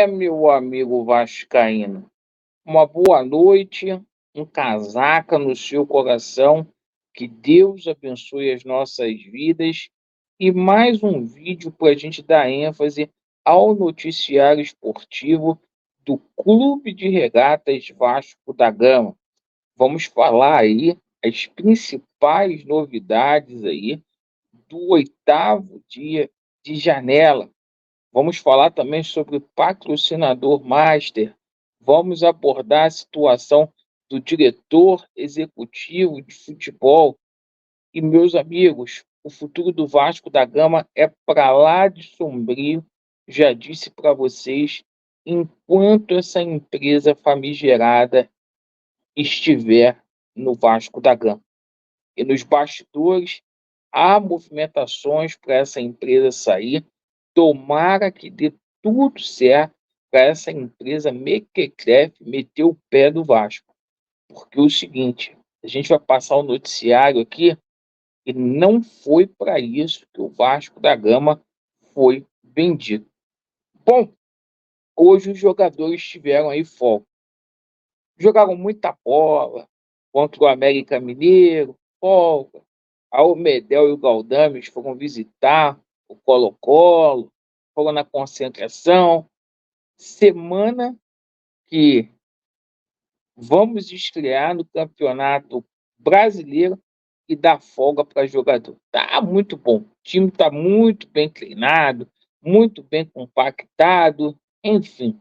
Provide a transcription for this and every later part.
meu amigo vascaíno, uma boa noite, um casaca no seu coração, que Deus abençoe as nossas vidas e mais um vídeo para a gente dar ênfase ao noticiário esportivo do Clube de Regatas Vasco da Gama. Vamos falar aí as principais novidades aí do 8º dia de janela. Vamos falar também sobre o patrocinador master. Vamos abordar a situação do diretor executivo de futebol. E, meus amigos, o futuro do Vasco da Gama é para lá de sombrio. Já disse para vocês, enquanto essa empresa famigerada estiver no Vasco da Gama. E nos bastidores, há movimentações para essa empresa sair. Tomara que dê tudo certo para essa empresa mequetrefe meter o pé do Vasco. Porque é o seguinte, a gente vai passar o noticiário aqui e não foi para isso que o Vasco da Gama foi vendido. Bom, hoje os jogadores tiveram aí folga. Jogaram muita bola contra o América Mineiro, folga. A Medel e o Galdames foram visitar o Colo-Colo, foram na concentração. Semana que vamos estrear no Campeonato Brasileiro e dar folga para jogador. Tá muito bom. O time está muito bem treinado, muito bem compactado, enfim.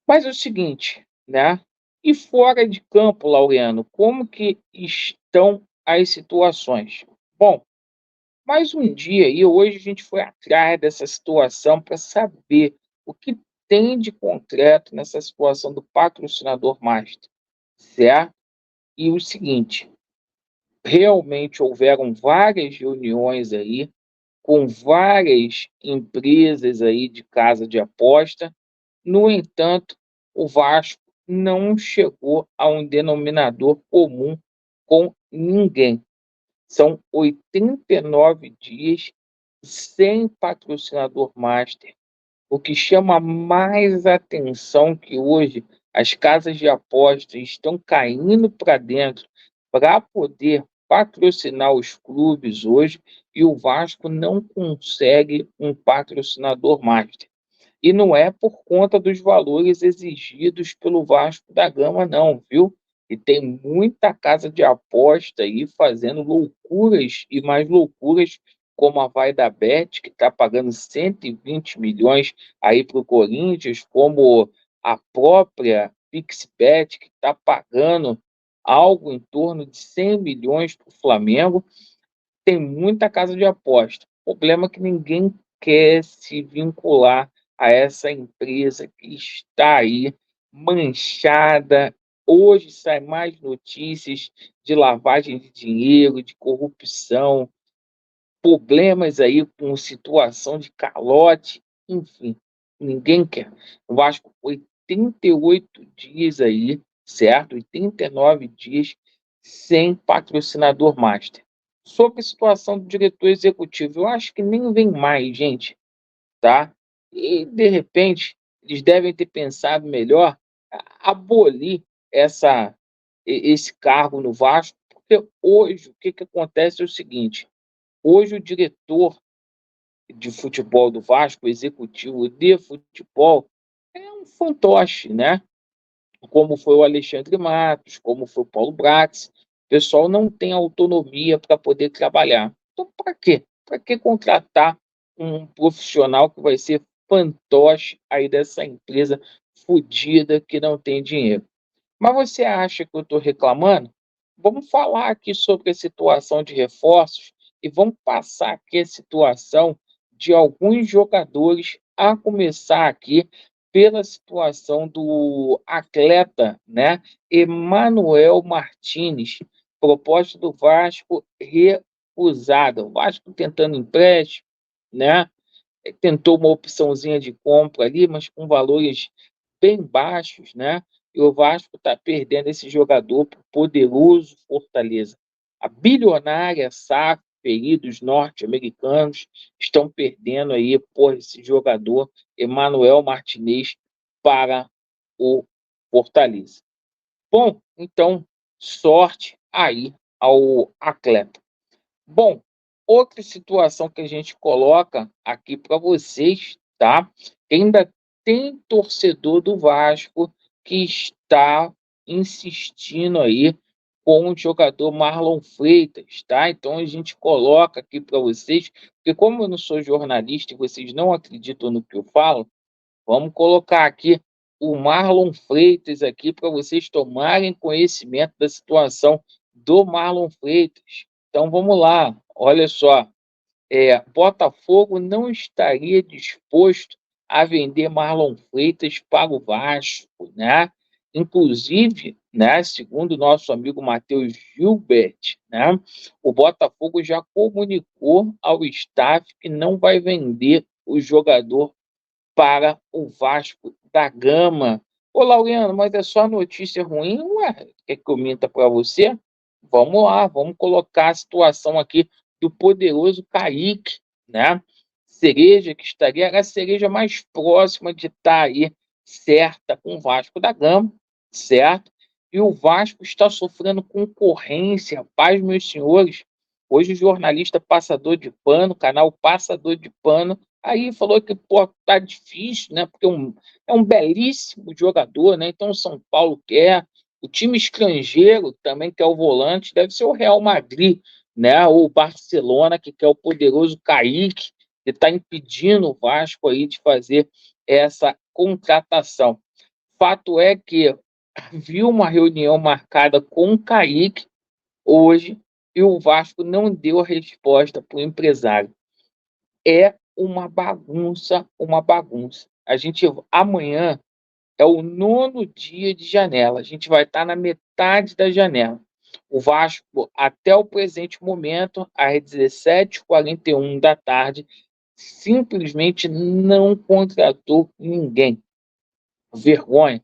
Mas é o seguinte, né? E fora de campo, Laureano, como que estão as situações? Bom, mais um dia e hoje a gente foi atrás dessa situação para saber o que tem de concreto nessa situação do patrocinador master, certo? E o seguinte, realmente houveram várias reuniões aí com várias empresas aí de casa de aposta. No entanto, o Vasco não chegou a um denominador comum com ninguém. São 89 dias sem patrocinador master. O que chama mais atenção que hoje as casas de apostas estão caindo para dentro para poder patrocinar os clubes hoje e o Vasco não consegue um patrocinador master. E não é por conta dos valores exigidos pelo Vasco da Gama, não, viu? E tem muita casa de aposta aí fazendo loucuras e mais loucuras, como a Vai da Bet, que está pagando 120 milhões aí para o Corinthians, como a própria PixBet, que está pagando algo em torno de 100 milhões para o Flamengo. Tem muita casa de aposta. O problema é que ninguém quer se vincular a essa empresa que está aí manchada. Hoje saem mais notícias de lavagem de dinheiro, de corrupção, problemas aí com situação de calote, enfim, ninguém quer. O Vasco 88 dias aí, certo? 89 dias sem patrocinador master. Sobre a situação do diretor executivo, eu acho que nem vem mais, gente, tá? E, de repente, eles devem ter pensado melhor abolir esse cargo no Vasco, porque hoje o que acontece é o seguinte, hoje o diretor de futebol do Vasco, o executivo de futebol, é um fantoche, né? Como foi o Alexandre Matos, como foi o Paulo Brax. O pessoal não tem autonomia para poder trabalhar. Então, para quê? Para que contratar um profissional que vai ser fantoche aí dessa empresa fodida que não tem dinheiro? Mas você acha que eu estou reclamando? Vamos falar aqui sobre a situação de reforços e vamos passar aqui a situação de alguns jogadores, a começar aqui pela situação do atleta, né, Emanuel Martínez, proposta do Vasco recusada. O Vasco tentando empréstimo, né, tentou uma opçãozinha de compra ali, mas com valores bem baixos, né? E o Vasco está perdendo esse jogador para o poderoso Fortaleza. A bilionária SAF preferidos norte-americanos estão perdendo aí por esse jogador Emmanuel Martinez para o Fortaleza. Bom, então, sorte aí ao atleta. Bom, outra situação que a gente coloca aqui para vocês, tá? Ainda tem torcedor do Vasco que está insistindo aí com o jogador Marlon Freitas, tá? Então a gente coloca aqui para vocês, porque como eu não sou jornalista e vocês não acreditam no que eu falo, vamos colocar aqui o Marlon Freitas aqui para vocês tomarem conhecimento da situação do Marlon Freitas. Então vamos lá, olha só. Botafogo não estaria disposto a vender Marlon Freitas para o Vasco, né? Inclusive, né, segundo o nosso amigo Matheus Gilbert, né, o Botafogo já comunicou ao staff que não vai vender o jogador para o Vasco da Gama. Ô, Laureano, mas é só notícia ruim? Ué, quer que eu minta para você? Vamos lá, vamos colocar a situação aqui do poderoso Kaique, né? Cereja, que estaria era a cereja mais próxima de estar aí certa com o Vasco da Gama, certo? E o Vasco está sofrendo concorrência, paz, meus senhores. Hoje o jornalista Passador de Pano, canal Passador de Pano, aí falou que, pô, tá difícil, né? Porque é um belíssimo jogador, né? Então o São Paulo quer, o time estrangeiro também quer o volante, deve ser o Real Madrid, né? Ou o Barcelona, que quer o poderoso Kaique, que está impedindo o Vasco aí de fazer essa contratação. Fato é que viu uma reunião marcada com o Kaique hoje e o Vasco não deu a resposta para o empresário. É uma bagunça, uma bagunça. A gente amanhã é o 9º dia de janela. A gente vai estar na metade da janela. O Vasco, até o presente momento, às 17h41 da tarde, simplesmente não contratou ninguém. Vergonha.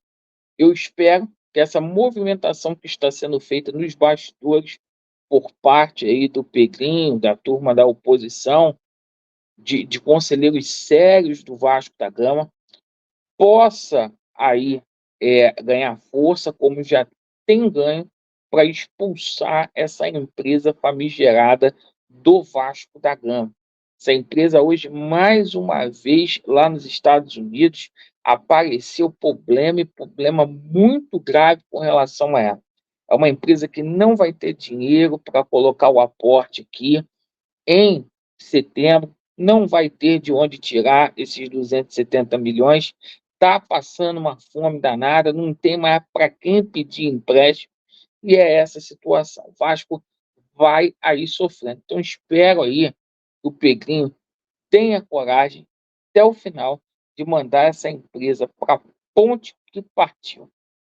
Eu espero que essa movimentação que está sendo feita nos bastidores por parte aí do Pedrinho, da turma da oposição, de conselheiros sérios do Vasco da Gama, possa aí ganhar força, como já tem ganho, para expulsar essa empresa famigerada do Vasco da Gama. Essa empresa hoje, mais uma vez, lá nos Estados Unidos, apareceu problema e problema muito grave com relação a ela. É uma empresa que não vai ter dinheiro para colocar o aporte aqui em setembro, não vai ter de onde tirar esses 270 milhões, está passando uma fome danada, não tem mais para quem pedir empréstimo, e é essa situação. O Vasco vai aí sofrendo. Então, espero aí que o Pedrinho tenha coragem, até o final, de mandar essa empresa para a ponte que partiu.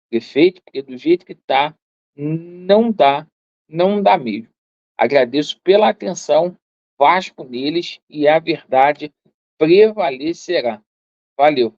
Perfeito? Porque do jeito que está, não dá, não dá mesmo. Agradeço pela atenção, Vasco neles, e a verdade prevalecerá. Valeu.